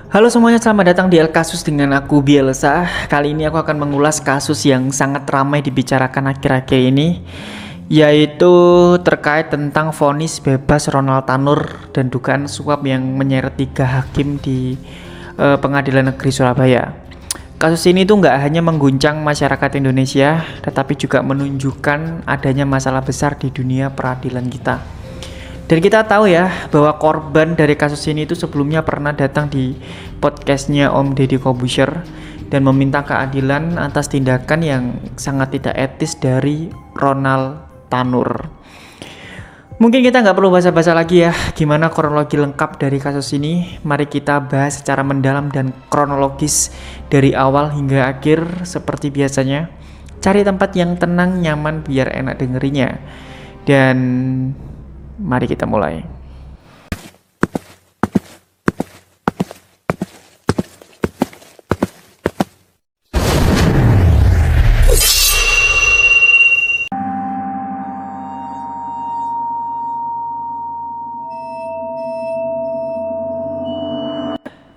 Halo semuanya, selamat datang di El Kasus dengan aku Bielsa. Kali ini aku akan mengulas kasus yang sangat ramai dibicarakan akhir-akhir ini, yaitu terkait tentang vonis bebas Ronald Tanur dan dugaan suap yang menyeret 3 hakim di Pengadilan Negeri Surabaya. Kasus ini tuh nggak hanya mengguncang masyarakat Indonesia, tetapi juga menunjukkan adanya masalah besar di dunia peradilan kita. Dan kita tahu ya bahwa korban dari kasus ini itu sebelumnya pernah datang di podcastnya Om Deddy Corbuzier dan meminta keadilan atas tindakan yang sangat tidak etis dari Ronald Tanur. Mungkin kita nggak perlu basa-basa lagi ya gimana kronologi lengkap dari kasus ini. Mari kita bahas secara mendalam dan kronologis dari awal hingga akhir seperti biasanya. Cari tempat yang tenang, nyaman biar enak dengerinya. Dan mari kita mulai.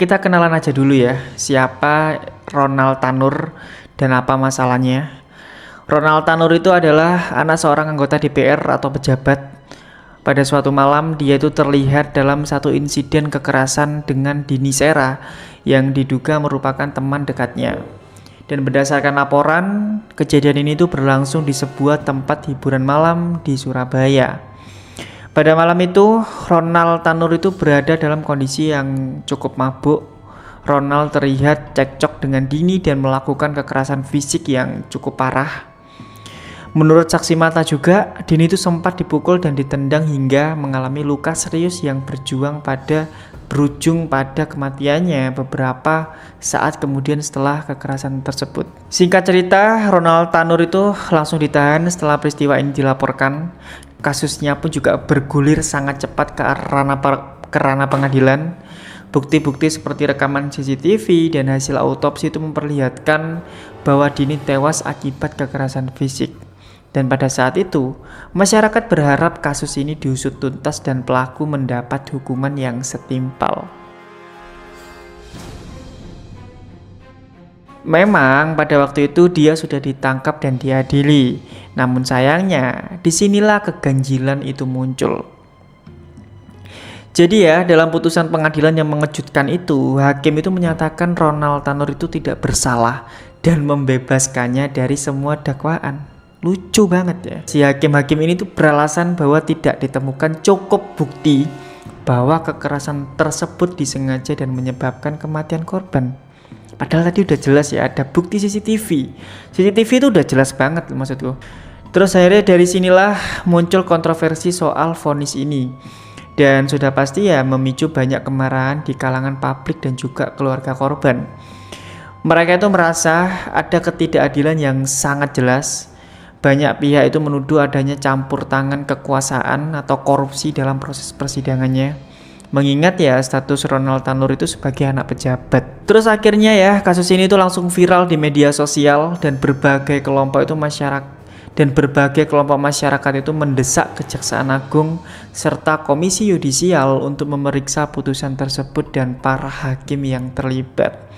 Kita kenalan aja dulu ya, siapa Ronald Tanur dan apa masalahnya. Ronald Tanur itu adalah anak seorang anggota DPR atau pejabat. Pada suatu malam, dia itu terlihat dalam satu insiden kekerasan dengan Dini Sera yang diduga merupakan teman dekatnya. Dan berdasarkan laporan, kejadian ini tuh berlangsung di sebuah tempat hiburan malam di Surabaya. Pada malam itu, Ronald Tanur itu berada dalam kondisi yang cukup mabuk. Ronald terlihat cekcok dengan Dini dan melakukan kekerasan fisik yang cukup parah. Menurut saksi mata juga, Dini itu sempat dipukul dan ditendang hingga mengalami luka serius yang berujung pada kematiannya beberapa saat kemudian setelah kekerasan tersebut. Singkat cerita, Ronald Tanur itu langsung ditahan setelah peristiwa ini dilaporkan. Kasusnya pun juga bergulir sangat cepat ke ranah pengadilan. Bukti-bukti seperti rekaman CCTV dan hasil autopsi itu memperlihatkan bahwa Dini tewas akibat kekerasan fisik. Dan pada saat itu, masyarakat berharap kasus ini diusut tuntas dan pelaku mendapat hukuman yang setimpal. Memang pada waktu itu dia sudah ditangkap dan diadili. Namun sayangnya, disinilah keganjilan itu muncul. Jadi ya, dalam putusan pengadilan yang mengejutkan itu, hakim itu menyatakan Ronald Tanur itu tidak bersalah dan membebaskannya dari semua dakwaan. Lucu banget ya. Si hakim-hakim ini tuh beralasan bahwa tidak ditemukan cukup bukti bahwa kekerasan tersebut disengaja dan menyebabkan kematian korban. Padahal tadi udah jelas ya, ada bukti CCTV. CCTV itu udah jelas banget maksudku. Terus akhirnya dari sinilah muncul kontroversi soal vonis ini. Dan sudah pasti ya memicu banyak kemarahan di kalangan publik dan juga keluarga korban. Mereka itu merasa ada ketidakadilan yang sangat jelas. Banyak pihak itu menuduh adanya campur tangan kekuasaan atau korupsi dalam proses persidangannya. Mengingat ya status Ronald Tanur itu sebagai anak pejabat. Terus akhirnya ya kasus ini tuh langsung viral di media sosial dan berbagai kelompok masyarakat itu mendesak Kejaksaan Agung serta Komisi Yudisial untuk memeriksa putusan tersebut dan para hakim yang terlibat.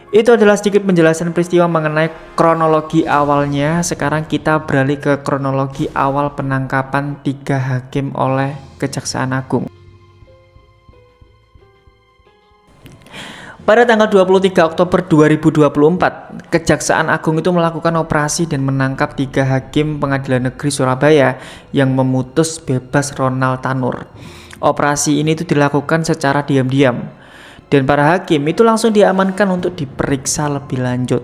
Itu adalah sedikit penjelasan peristiwa mengenai kronologi awalnya. Sekarang kita beralih ke kronologi awal penangkapan 3 hakim oleh Kejaksaan Agung. Pada tanggal 23 Oktober 2024, Kejaksaan Agung itu melakukan operasi dan menangkap 3 hakim Pengadilan Negeri Surabaya yang memutus bebas Ronald Tanur. Operasi ini itu dilakukan secara diam-diam dan para hakim itu langsung diamankan untuk diperiksa lebih lanjut.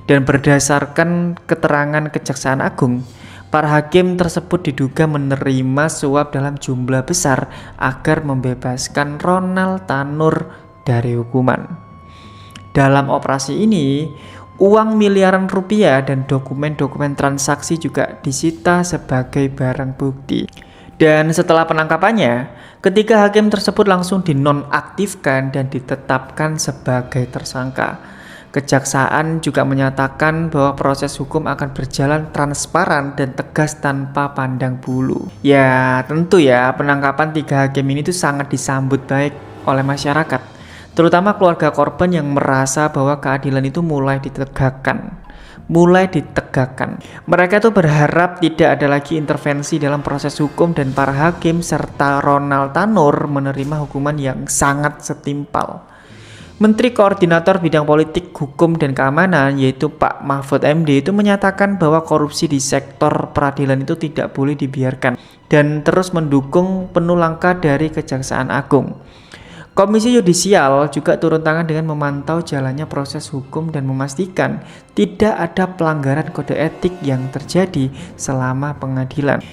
Dan berdasarkan keterangan Kejaksaan Agung, para hakim tersebut diduga menerima suap dalam jumlah besar agar membebaskan Ronald Tanur dari hukuman. Dalam operasi ini, uang miliaran rupiah dan dokumen-dokumen transaksi juga disita sebagai barang bukti. Dan setelah penangkapannya, ketiga hakim tersebut langsung dinonaktifkan dan ditetapkan sebagai tersangka. Kejaksaan juga menyatakan bahwa proses hukum akan berjalan transparan dan tegas tanpa pandang bulu. Ya tentu ya, penangkapan 3 hakim ini tuh sangat disambut baik oleh masyarakat. terutama keluarga korban yang merasa bahwa keadilan itu mulai ditegakkan. Mereka tuh berharap tidak ada lagi intervensi dalam proses hukum dan para hakim serta Ronald Tanur menerima hukuman yang sangat setimpal. Menteri Koordinator Bidang Politik, Hukum, dan Keamanan yaitu Pak Mahfud MD itu menyatakan bahwa korupsi di sektor peradilan itu tidak boleh dibiarkan dan terus mendukung penuh langkah dari Kejaksaan Agung. Komisi Yudisial juga turun tangan dengan memantau jalannya proses hukum dan memastikan tidak ada pelanggaran kode etik yang terjadi selama pengadilan.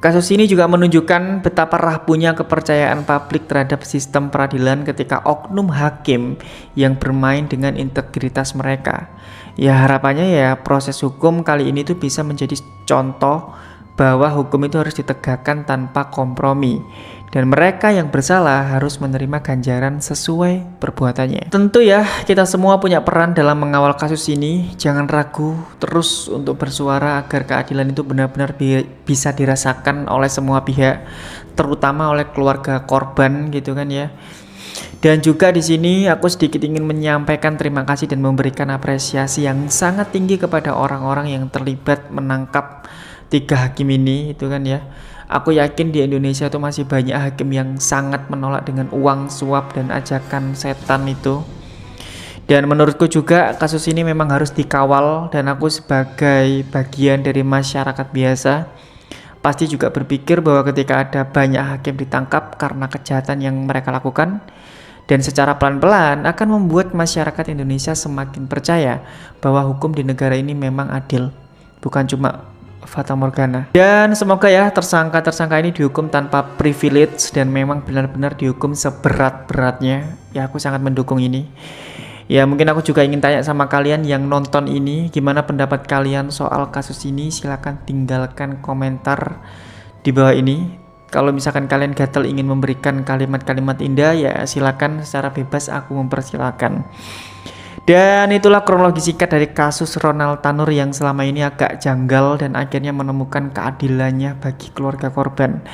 Kasus ini juga menunjukkan betapa rapuhnya kepercayaan publik terhadap sistem peradilan ketika oknum hakim yang bermain dengan integritas mereka. Ya harapannya ya proses hukum kali ini tuh bisa menjadi contoh bahwa hukum itu harus ditegakkan tanpa kompromi. Dan mereka yang bersalah harus menerima ganjaran sesuai perbuatannya. Tentu ya, kita semua punya peran dalam mengawal kasus ini. Jangan ragu terus untuk bersuara agar keadilan itu benar-benar bisa dirasakan oleh semua pihak, terutama oleh keluarga korban gitu kan ya. Dan juga di sini aku sedikit ingin menyampaikan terima kasih dan memberikan apresiasi yang sangat tinggi kepada orang-orang yang terlibat menangkap 3 hakim ini itu kan ya. Aku yakin di Indonesia tuh masih banyak hakim yang sangat menolak dengan uang suap dan ajakan setan itu. Dan menurutku juga kasus ini memang harus dikawal, dan aku sebagai bagian dari masyarakat biasa pasti juga berpikir bahwa ketika ada banyak hakim ditangkap karena kejahatan yang mereka lakukan, dan secara pelan-pelan akan membuat masyarakat Indonesia semakin percaya bahwa hukum di negara ini memang adil, bukan cuma fata morgana. Dan semoga ya tersangka-tersangka ini dihukum tanpa privilege dan memang benar-benar dihukum seberat-beratnya. Ya aku sangat mendukung ini. Ya mungkin aku juga ingin tanya sama kalian yang nonton ini, gimana pendapat kalian soal kasus ini? Silahkan tinggalkan komentar di bawah ini. Kalau misalkan kalian gatel ingin memberikan kalimat-kalimat indah, ya silakan, secara bebas aku mempersilahkan. Dan itulah kronologi singkat dari kasus Ronald Tanur yang selama ini agak janggal dan akhirnya menemukan keadilannya bagi keluarga korban.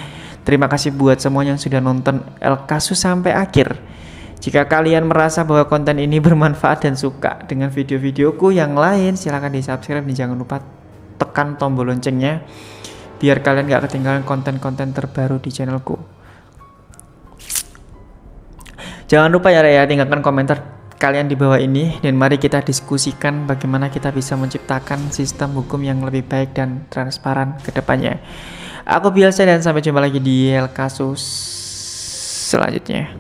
Terima kasih buat semua yang sudah nonton El Kasus sampai akhir. Jika kalian merasa bahwa konten ini bermanfaat dan suka dengan video-videoku yang lain, silahkan di subscribe dan jangan lupa tekan tombol loncengnya biar kalian gak ketinggalan konten-konten terbaru di channelku. Jangan lupa ya tinggalkan komentar kalian di bawah ini, dan mari kita diskusikan bagaimana kita bisa menciptakan sistem hukum yang lebih baik dan transparan ke depannya. Aku Bielsa dan sampai jumpa lagi di El Kasus selanjutnya.